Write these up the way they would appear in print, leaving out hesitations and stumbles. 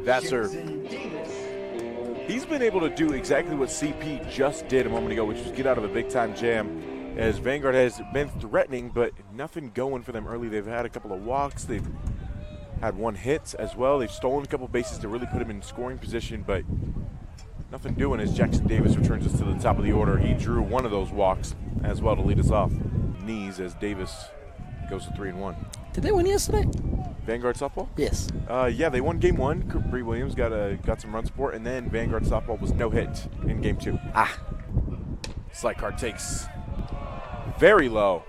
Vassar. He's been able to do exactly what CP just did a moment ago, which was get out of a big-time jam, as Vanguard has been threatening, but nothing going for them early. They've had a couple of walks. They've had one hit as well. They've stolen a couple bases to really put him in scoring position, but nothing doing as Jackson Davis returns us to the top of the order. He drew one of those walks as well to lead us off. Knees as Davis goes to 3-1. Did they win yesterday? Vanguard softball? Yes. Yeah, they won game one. Bree Williams got some run support, and then Vanguard softball was no hit in game two. Slide card takes very low.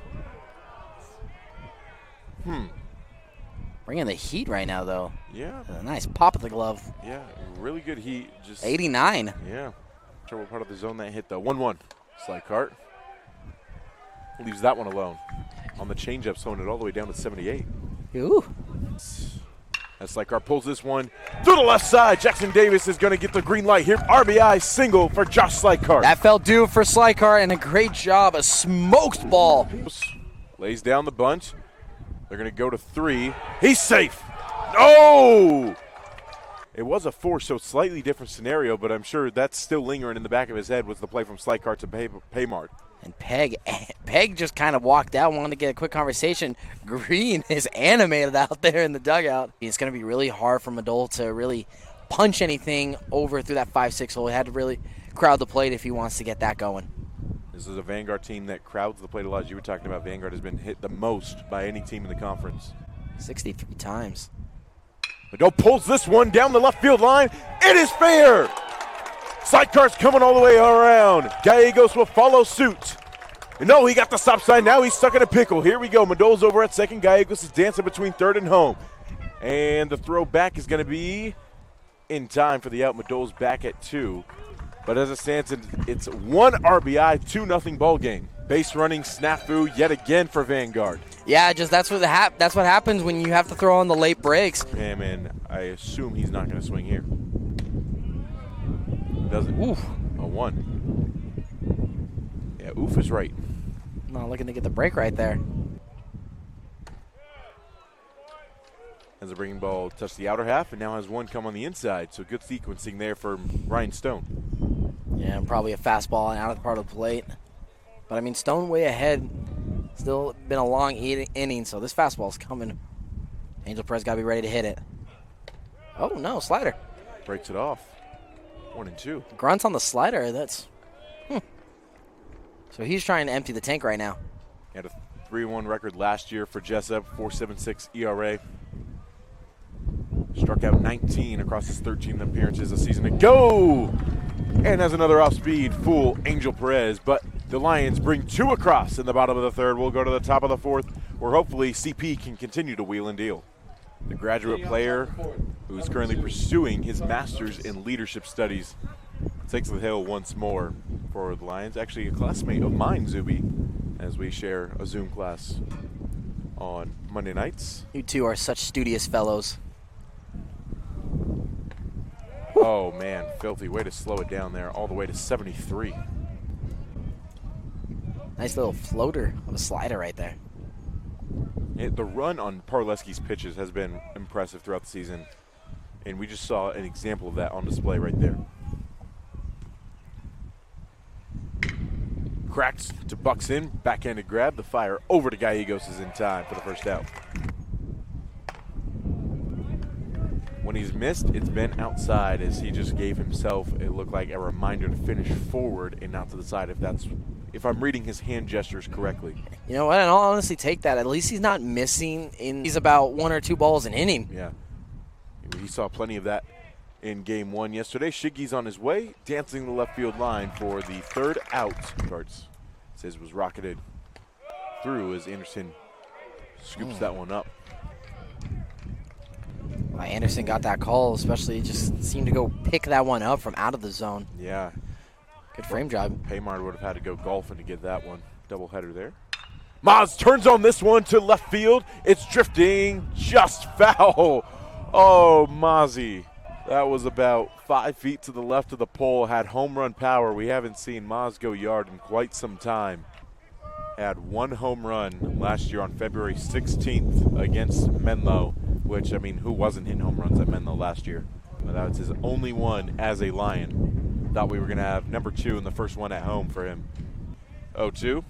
Bringing the heat right now, though. Yeah. A nice pop of the glove. Yeah, really good heat. Just 89. Yeah. Sure what part of the zone that hit, though. 1-1. Slide cart. Leaves that one alone. On the changeup, slowing it all the way down to 78. Ooh. As Slikar pulls this one to the left side. Jackson Davis is going to get the green light here. RBI single for Josh Slikar. That felt due for Slikar, and a great job. A smoked ball. Lays down the bunch. They're going to go to 3. He's safe. Oh! It was a 4, so slightly different scenario, but I'm sure that's still lingering in the back of his head was the play from Slikar to Paymart. And Peg just kind of walked out, wanted to get a quick conversation. Green is animated out there in the dugout. It's going to be really hard for Madole to really punch anything over through that 5-6 hole. He had to really crowd the plate if he wants to get that going. This is a Vanguard team that crowds the plate a lot. As you were talking about, Vanguard has been hit the most by any team in the conference. 63 times. Madole pulls this one down the left field line. It is fair. Sidecar's coming all the way around. Gallegos will follow suit. No, he got the stop sign. Now he's stuck in a pickle. Here we go. Madole's over at second. Gallegos is dancing between third and home. And the throw back is going to be in time for the out. Madole's back at 2. But as it stands, it's 1 RBI, 2-0 ball game. Base running snafu yet again for Vanguard. Yeah, just that's what happens when you have to throw on the late breaks. Yeah, man, I assume he's not going to swing here. Doesn't. Oof. A 1. Yeah, oof is right. Not looking to get the break right there. As the breaking ball touched the outer half and now has one come on the inside. So good sequencing there for Ryan Stone. Yeah, and probably a fastball out of the part of the plate. But, I mean, Stone way ahead. Still been a long inning, so this fastball's coming. Angel Perez got to be ready to hit it. Oh, no, slider. Breaks it off. 1-2. Grunt's on the slider. That's So he's trying to empty the tank right now. He had a 3-1 record last year for Jessup, 4.76 ERA. Struck out 19 across his 13 appearances a season ago. And has another off-speed full Angel Perez. But the Lions bring 2 across in the bottom of the third. We'll go to the top of the fourth, where hopefully CP can continue to wheel and deal. The graduate player who is currently pursuing his master's in leadership studies takes the hill once more for the Lions. Actually, a classmate of mine, Zuby, as we share a Zoom class on Monday nights. You two are such studious fellows. Oh, man, filthy way to slow it down there, all the way to 73. Nice little floater of a slider right there. The run on Parleski's pitches has been impressive throughout the season, and we just saw an example of that on display right there. Cracked to Bucks in, backhanded grab, the fire over to Gallegos is in time for the first out. When he's missed, it's been outside as he just gave himself, it looked like a reminder to finish forward and not to the side if I'm reading his hand gestures correctly. You know what? I'll honestly take that. At least he's not missing. He's about 1 or 2 balls an inning. Yeah. He saw plenty of that in game 1 yesterday. Shiggy's on his way, dancing the left field line for the third out. Cards says was rocketed through as Anderson scoops that one up. Well, Anderson got that call, especially just seemed to go pick that one up from out of the zone. Yeah. Good frame job. Paymart would have had to go golfing to get that one. Doubleheader there. Maz turns on this one to left field. It's drifting just foul. Oh, Mozzie. That was about 5 feet to the left of the pole. Had home run power. We haven't seen Maz go yard in quite some time. Had 1 home run last year on February 16th against Menlo, which, I mean, who wasn't hitting home runs at Menlo last year? Well, that's his only one as a Lion. Thought we were going to have number 2 in the first one at home for him. 0-2.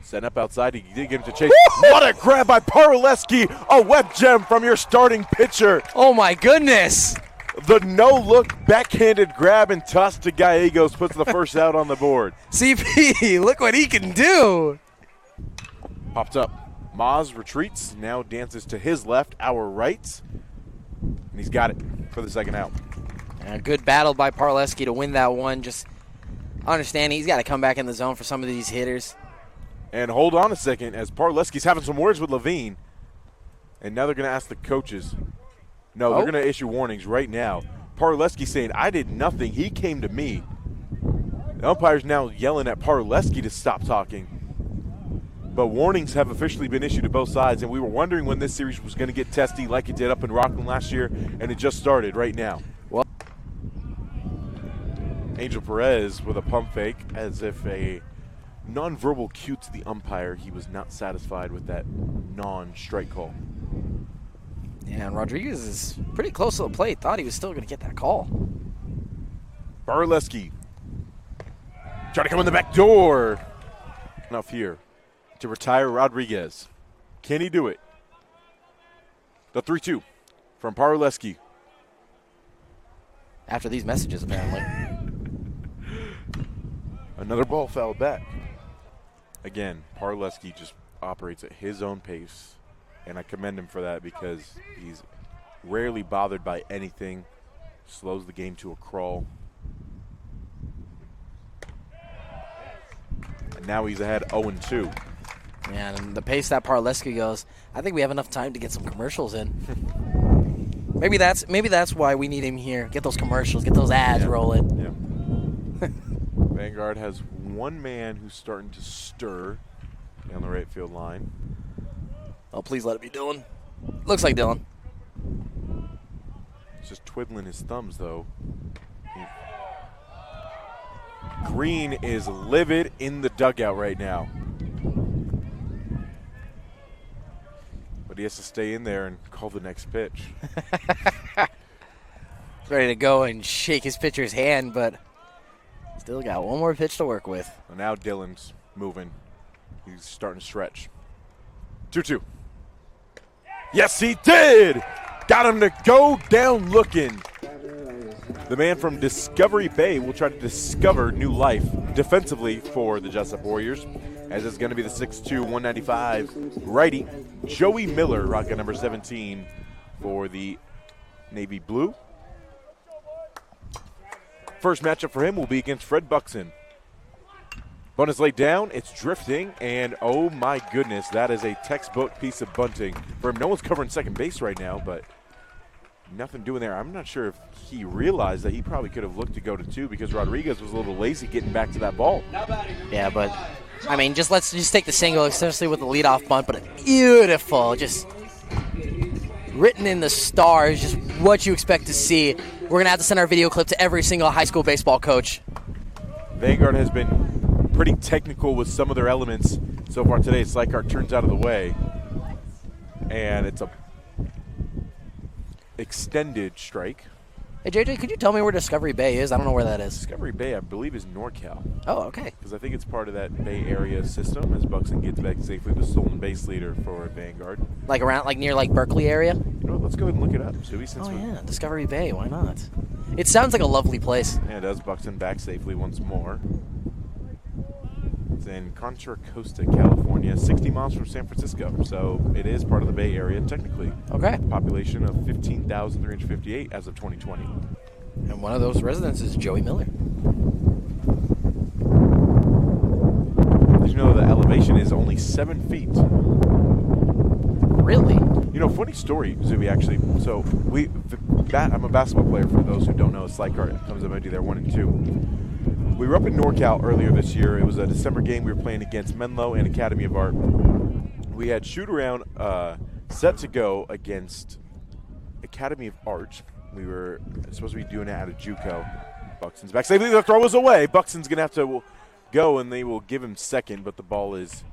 Setting up outside. He did get him to chase. What a grab by Parleski. A web gem from your starting pitcher. Oh, my goodness. The no-look backhanded grab and toss to Gallegos puts the first out on the board. CP, look what he can do. Popped up. Maz retreats, now dances to his left, our right. And he's got it for the second out. And a good battle by Parleski to win that one. Just understanding he's got to come back in the zone for some of these hitters. And hold on a second, as Parleski's having some words with Levine. And now they're going to ask the coaches. No, they're going to issue warnings right now. Parleski saying, I did nothing. He came to me. The umpire's now yelling at Parleski to stop talking. But warnings have officially been issued to both sides, and we were wondering when this series was going to get testy like it did up in Rockland last year, and it just started right now. Well, Angel Perez with a pump fake as if a nonverbal cue to the umpire. He was not satisfied with that non-strike call. Yeah, and Rodriguez is pretty close to the plate. Thought he was still going to get that call. Parleski trying to come in the back door. Enough here to retire Rodriguez. Can he do it? The 3-2 from Parleski. After these messages, apparently. Another ball fouled back. Again, Parleski just operates at his own pace, and I commend him for that because he's rarely bothered by anything, slows the game to a crawl. And now he's ahead 0-2. Man, and the pace that Parleski goes, I think we have enough time to get some commercials in. maybe that's why we need him here. Get those commercials, get those ads rolling. Yeah. Vanguard has one man who's starting to stir down the right field line. Oh, please let it be Dylan. Looks like Dylan. He's just twiddling his thumbs, though. Green is livid in the dugout right now. But he has to stay in there and call the next pitch. Ready to go and shake his pitcher's hand, but still got one more pitch to work with. Well, now Dylan's moving. He's starting to stretch. 2-2. Yes, he did! Got him to go down looking. The man from Discovery Bay will try to discover new life defensively for the Jessup Warriors, as it's going to be the 6'2", 195 righty, Joey Miller, rocking number 17 for the Navy Blue. First matchup for him will be against Fred Buxton. Bonus laid down, it's drifting, and oh my goodness, that is a textbook piece of bunting for him. No one's covering second base right now, but nothing doing there. I'm not sure if he realized that he probably could have looked to go to 2 because Rodriguez was a little lazy getting back to that ball. Yeah, but I mean, let's take the single, especially with the leadoff bunt, but beautiful, just written in the stars, just what you expect to see. We're going to have to send our video clip to every single high school baseball coach. Vanguard has been pretty technical with some of their elements so far today. Slycart turns out of the way, and it's a extended strike. Hey, JJ, could you tell me where Discovery Bay is? I don't know where that is. Discovery Bay, I believe, is NorCal. Oh, okay. Because I think it's part of that Bay Area system as Buxton gets back safely the stolen base leader for Vanguard. Like near Berkeley area? You know what, let's go ahead and look it up. Yeah, Discovery Bay, why not? It sounds like a lovely place. Yeah, it does. Buxton back safely once more. It's in Contra Costa, California, 60 miles from San Francisco. So it is part of the Bay Area, technically. Okay. Population of 15,358 as of 2020. And one of those residents is Joey Miller. Did you know the elevation is only 7 feet? Really? You know, funny story, Zuby, actually. So I'm a basketball player, for those who don't know. Slycart comes MID there, 1 and 2. We were up in NorCal earlier this year. It was a December game. We were playing against Menlo and Academy of Art. We had shoot-around set to go against Academy of Art. We were supposed to be doing it out of JUCO. Buxton's back safely. The throw was away. Buxton's going to have to go, and they will give him second, but the ball is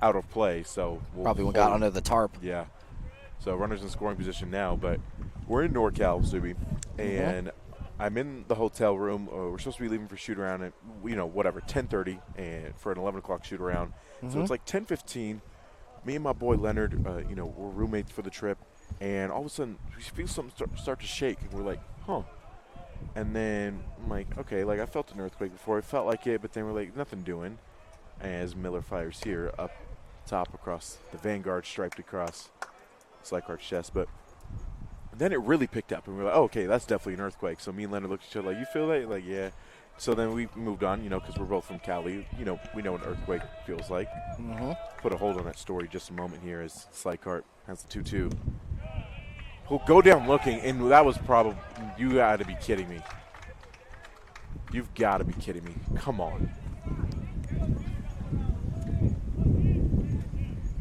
out of play. So probably got under the tarp. Yeah. So runners in scoring position now, but we're in NorCal, Zuby, and I'm in the hotel room. We're supposed to be leaving for shoot around at, 10:30 and for an 11 o'clock shoot around. So it's like 10:15. Me and my boy Leonard, we're roommates for the trip, and all of a sudden we feel something start to shake, and we're like, huh. And then I'm like, okay, like I felt an earthquake before. I felt like it, but then we're like, nothing doing. As Miller fires here up top across the Vanguard, striped across Slykart's chest. But then it really picked up, and we're like, oh, okay, that's definitely an earthquake. So me and Leonard looked at each other like, you feel that? Like, yeah. So then we moved on, because we're both from Cali. We know what an earthquake feels like. Put a hold on that story just a moment here as Slykart has the 2-2. We'll go down looking, and that was probably – you got to be kidding me. You've got to be kidding me. Come on.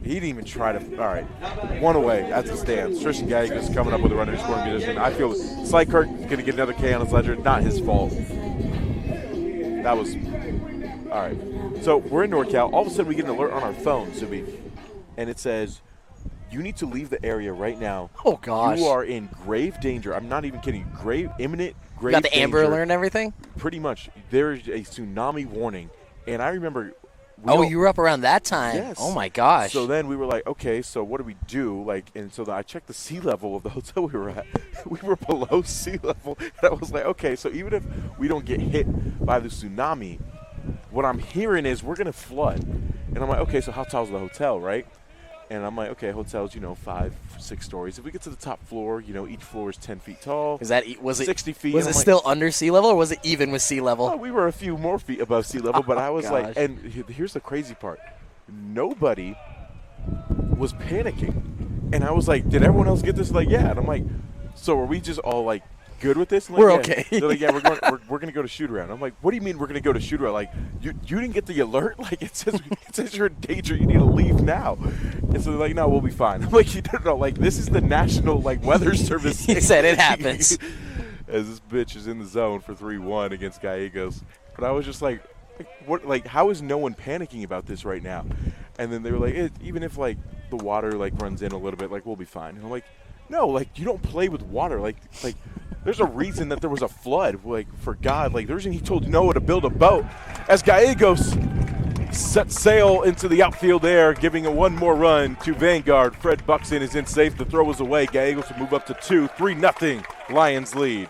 He didn't even try to – all right. One away at the stands. Tristan Gagg is coming up with a runner in scoring position. I feel Slykart is going to get another K on his ledger. Not his fault. That was – all right. So we're in NorCal. All of a sudden we get an alert on our phone, Zuby, and it says – you need to leave the area right now. Oh, gosh. You are in grave danger. I'm not even kidding. Imminent grave danger. Got the Amber Alert and everything? Pretty much. There is a tsunami warning. And I remember. You were up around that time? Yes. Oh, my gosh. So then we were like, okay, so what do we do? And so I checked the sea level of the hotel we were at. We were below sea level. And I was like, okay, so even if we don't get hit by the tsunami, what I'm hearing is we're going to flood. And I'm like, okay, so how tall is the hotel, right? And I'm like, okay, hotels, 5, 6 stories. If we get to the top floor, each floor is 10 feet tall. Was it 60 feet? Was it still under sea level, or was it even with sea level? Oh, we were a few more feet above sea level, but I was like, and here's the crazy part. Nobody was panicking. And I was like, did everyone else get this? Like, yeah. And I'm like, so are we just all like good with this? Like, we're yeah. okay. They're like, yeah, we're going to go to shoot around. I'm like, what do you mean we're going to go to shoot around? Like, you didn't get the alert? Like, it says you're in danger. You need to leave now. And so they're like, no, we'll be fine. I'm like, you don't know. Like, this is the National Weather Service. He said it happens. As this bitch is in the zone for 3-1 against Gallegos. But I was just like, what? Like, how is no one panicking about this right now? And then they were like, even if the water runs in a little bit, we'll be fine. And I'm like, no, you don't play with water. Like. There's a reason that there was a flood. For God, the reason he told Noah to build a boat. As Gallegos set sail into the outfield there, giving one more run to Vanguard. Fred Buxton is in safe. The throw is away. Gallegos will move up to 2. 3-0. Lions lead.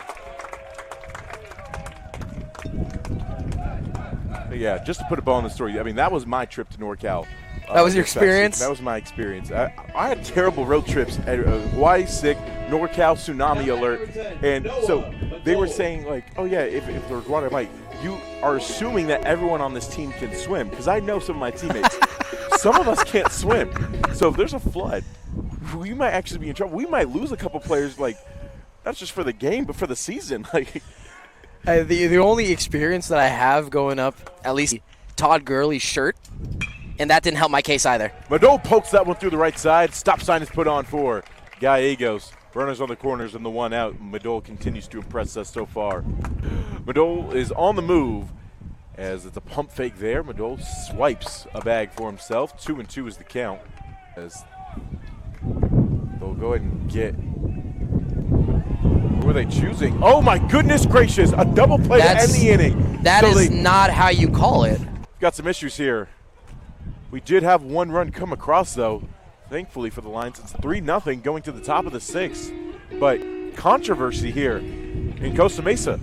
But yeah, just to put a bow on the story, I mean, that was my trip to NorCal. That was your experience? That was my experience. I had terrible road trips. Hawaii sick, NorCal tsunami alert. And so they were saying, oh, yeah, if there's water, I'm like, you are assuming that everyone on this team can swim. Because I know some of my teammates. Some of us can't swim. So if there's a flood, we might actually be in trouble. We might lose a couple players, not just for the game, but for the season. The only experience that I have going up, at least Todd Gurley's shirt, and that didn't help my case either. Mado pokes that one through the right side. Stop sign is put on for Gallegos. Runners on the corners and the one out. Mado continues to impress us so far. Mado is on the move as it's a pump fake there. Mado swipes a bag for himself. 2-2 is the count. As they'll go ahead and get. Who are they choosing? Oh my goodness gracious! A double play to end the inning. That is not how you call it. Got some issues here. We did have one run come across, though. Thankfully for the Lions, it's 3-0 going to the top of the 6th. But controversy here in Costa Mesa.